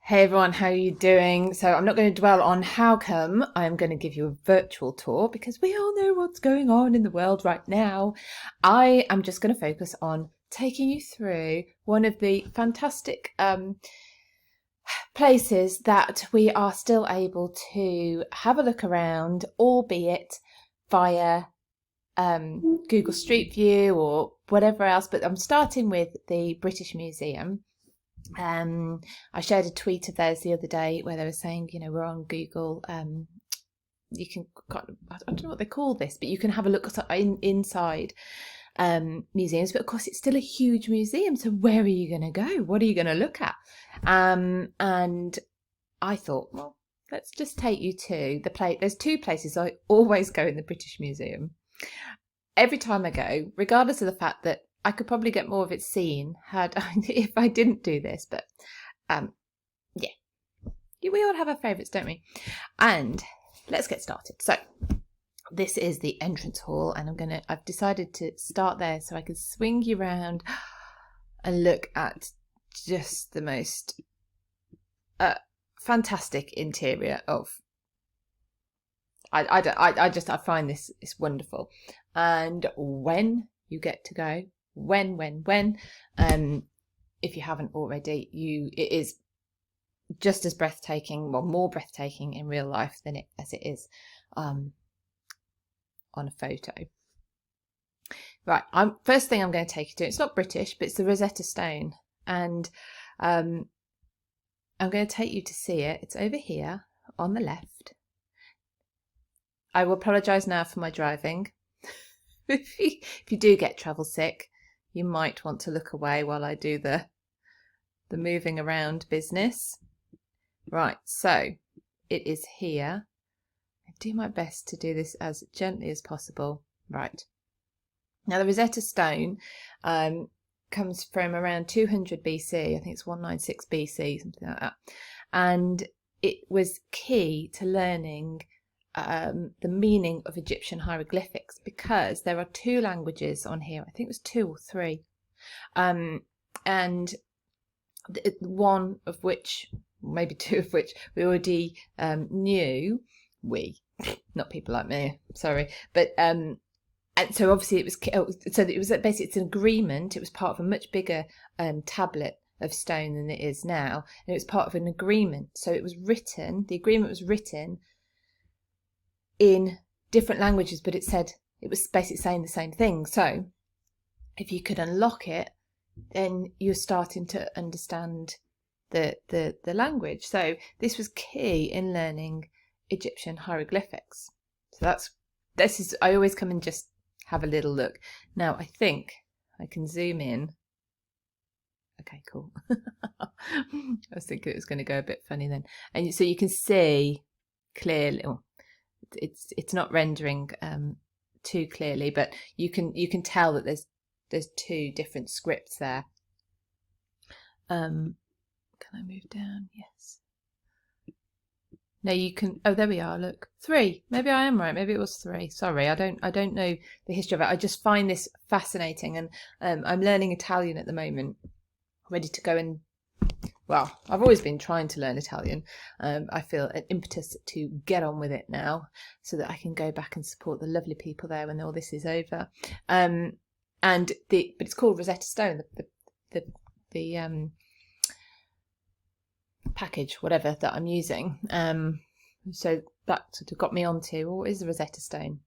Hey everyone, how are you doing? So I'm not going to dwell on how come. I'm going to give you a virtual tour because we all know what's going on in the world right now. I am just going to focus on taking you through one of the fantastic places that we are still able to have a look around, albeit via Google Street View or whatever else. But I'm starting with the British Museum. I shared a tweet of theirs the other day where they were saying, we're on Google. You can, I don't know what they call this, but you can have a look inside museums. But of course, it's still a huge museum. So where are you going to go? What are you going to look at? And I thought, well, let's just take you to the place. There's two places I always go in the British Museum. Every time I go, regardless of the fact that I could probably get more of it seen if I didn't do this, but yeah, we all have our favourites, don't we? And let's get started. So this is the entrance hall, and I've decided to start there so I can swing you around and look at just the most fantastic interior of. I find this is wonderful, and when you get to go. If you haven't already, it is just as breathtaking, well, more breathtaking in real life as it is on a photo. Right, first thing I'm going to take you to, it's not British, but it's the Rosetta Stone, and I'm going to take you to see it. It's over here on the left. I will apologise now for my driving. If you do get travel sick, you might want to look away while I do the moving around business. Right, so it is here. I do my best to do this as gently as possible. Right. Now the Rosetta Stone comes from around 200 BC. I think it's 196 BC, something like that. And it was key to learning the meaning of Egyptian hieroglyphics, because there are two languages on here. I think it was two or three, and one of which, maybe two of which, we already knew. Not people like me, sorry, but and so obviously it was basically, it's an agreement. It was part of a much bigger tablet of stone than it is now, and it was part of an agreement. So it was written. The agreement was written in different languages, but it was basically saying the same thing. So if you could unlock it, then you're starting to understand the language. So this was key in learning Egyptian hieroglyphics. So I always come and just have a little look. Now I think I can zoom in. Okay, cool. I was thinking it was going to go a bit funny then. And so you can see clearly. It's not rendering too clearly, but you can tell that there's two different scripts there. Can I move down? Yes. No, you can. Oh, there we are. Look, 3. Maybe I am right. Maybe it was 3. Sorry, I don't know the history of it. I just find this fascinating, and I'm learning Italian at the moment. Ready to go and. Well, I've always been trying to learn Italian. I feel an impetus to get on with it now so that I can go back and support the lovely people there when all this is over. But it's called Rosetta Stone, the package, whatever, that I'm using. So that sort of got me onto, what is the Rosetta Stone?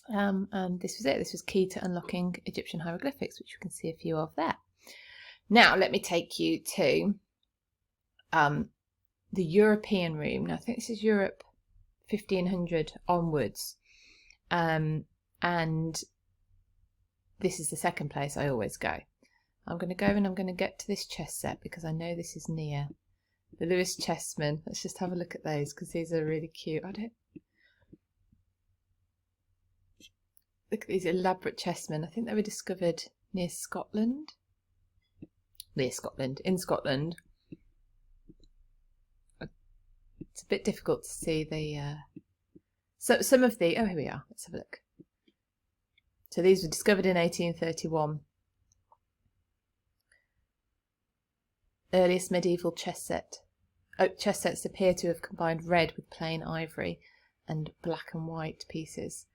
And this was it. This was key to unlocking Egyptian hieroglyphics, which you can see a few of there. Now, let me take you to the European room. Now, I think this is Europe 1500 onwards. And this is the second place I always go. I'm going to go and I'm going to get to this chess set because I know this is near. The Lewis Chessmen. Let's just have a look at those because these are really cute. Look at these elaborate chessmen. I think they were discovered near Scotland. In Scotland. It's a bit difficult to see the some of the. Oh, here we are. Let's have a look. So these were discovered in 1831. Earliest medieval chess set Oak chess sets appear to have combined red with plain ivory and black and white pieces.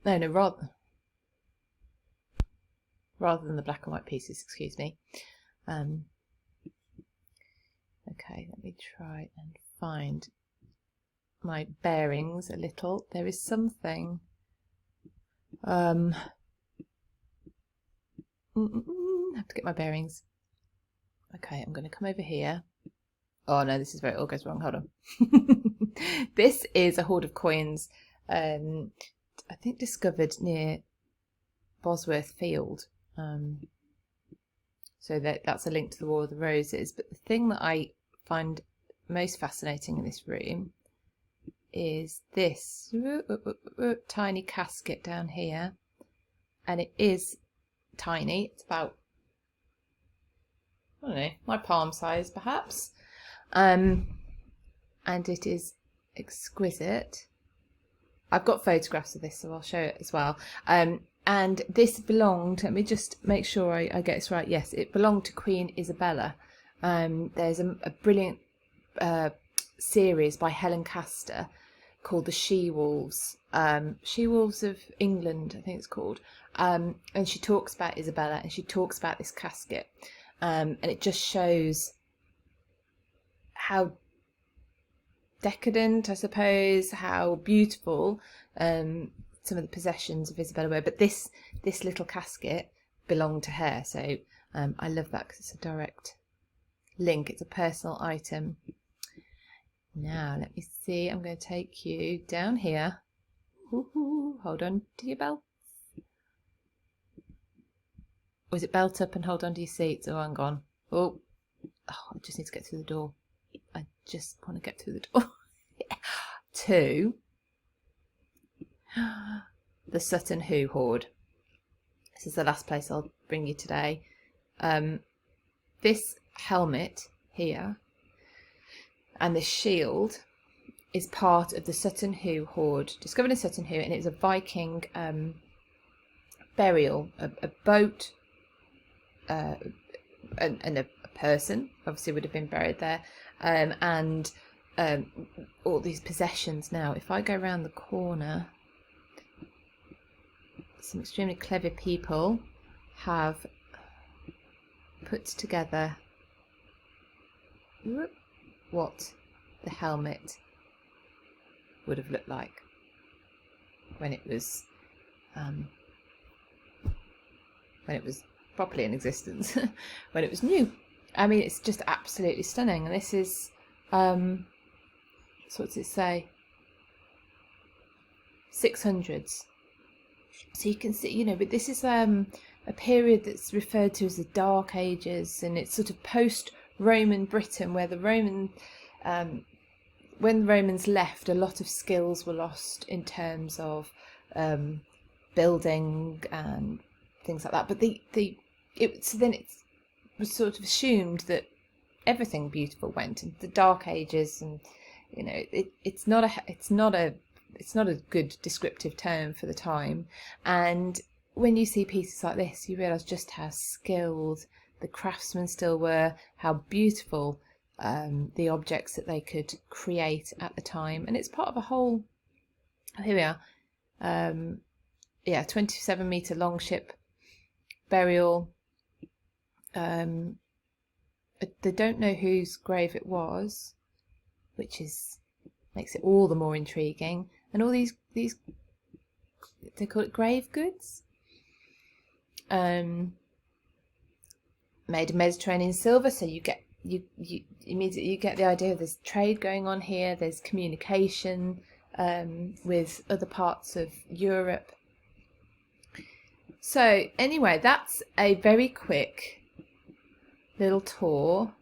No, rather than the black and white pieces, excuse me. Okay, let me try and find my bearings a little. There is something. I have to get my bearings. Okay, I'm going to come over here. Oh no, this is where it all goes wrong. Hold on. This is a hoard of coins, I think discovered near Bosworth Field. So that's a link to the War of the Roses. But the thing that I find most fascinating in this room is this tiny casket down here. And it is tiny. It's about, I don't know, my palm size perhaps. And it is exquisite. I've got photographs of this, so I'll show it as well. And this belonged, let me just make sure I get this right. Yes, it belonged to Queen Isabella. There's a brilliant series by Helen Castor called The She-Wolves. She-Wolves of England, I think it's called. And she talks about Isabella, and she talks about this casket. And it just shows how decadent, I suppose, how beautiful some of the possessions of Isabella were. But this little casket belonged to her. So I love that because it's a direct link. It's a personal item. Now, let me see. I'm going to take you down here. Ooh, hold on to your belt. Was it belt up and hold on to your seats? Oh, I'm gone. Oh, I just need to get through the door. I just want to get through the door. To the Sutton Hoo Horde. This is the last place I'll bring you today. This helmet here and this shield is part of the Sutton Hoo Horde, discovered in Sutton Hoo, and it was a Viking burial, a boat, and a person obviously would have been buried there, and all these possessions. Now, if I go around the corner, some extremely clever people have put together what the helmet would have looked like when it was properly in existence, when it was new. I mean, it's just absolutely stunning. And this is so what's it say? 600s. So you can see, you know, but this is a period that's referred to as the Dark Ages, and it's sort of post-Roman Britain, where the when the Romans left, a lot of skills were lost in terms of building and things like that. But then it was sort of assumed that everything beautiful went into the Dark Ages, and you know, it's not a good descriptive term for the time. And when you see pieces like this, you realise just how skilled the craftsmen still were, how beautiful the objects that they could create at the time. And it's part of a whole, here we are, 27 metre long ship burial. They don't know whose grave it was, which makes it all the more intriguing. And all these they call it grave goods, made of Mediterranean silver. So you immediately get the idea there's trade going on here. There's communication with other parts of Europe. So anyway, that's a very quick little tour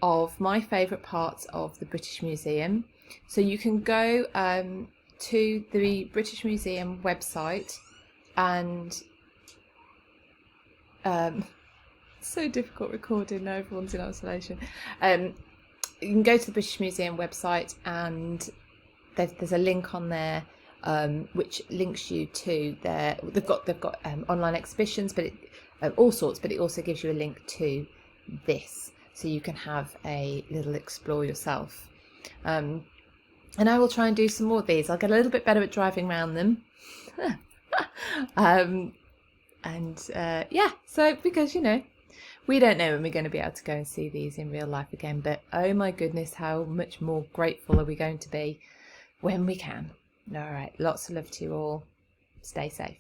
of my favourite parts of the British Museum. So you can go to the British Museum website, and so difficult recording now, everyone's in isolation. You can go to the British Museum website, and there's a link on there which links you to their. They've got online exhibitions, but all sorts. But it also gives you a link to this. so you can have a little explore yourself. And I will try and do some more of these. I'll get a little bit better at driving around them. Yeah, so because, you know, we don't know when we're going to be able to go and see these in real life again, but oh my goodness, how much more grateful are we going to be when we can. All right, lots of love to you all. Stay safe.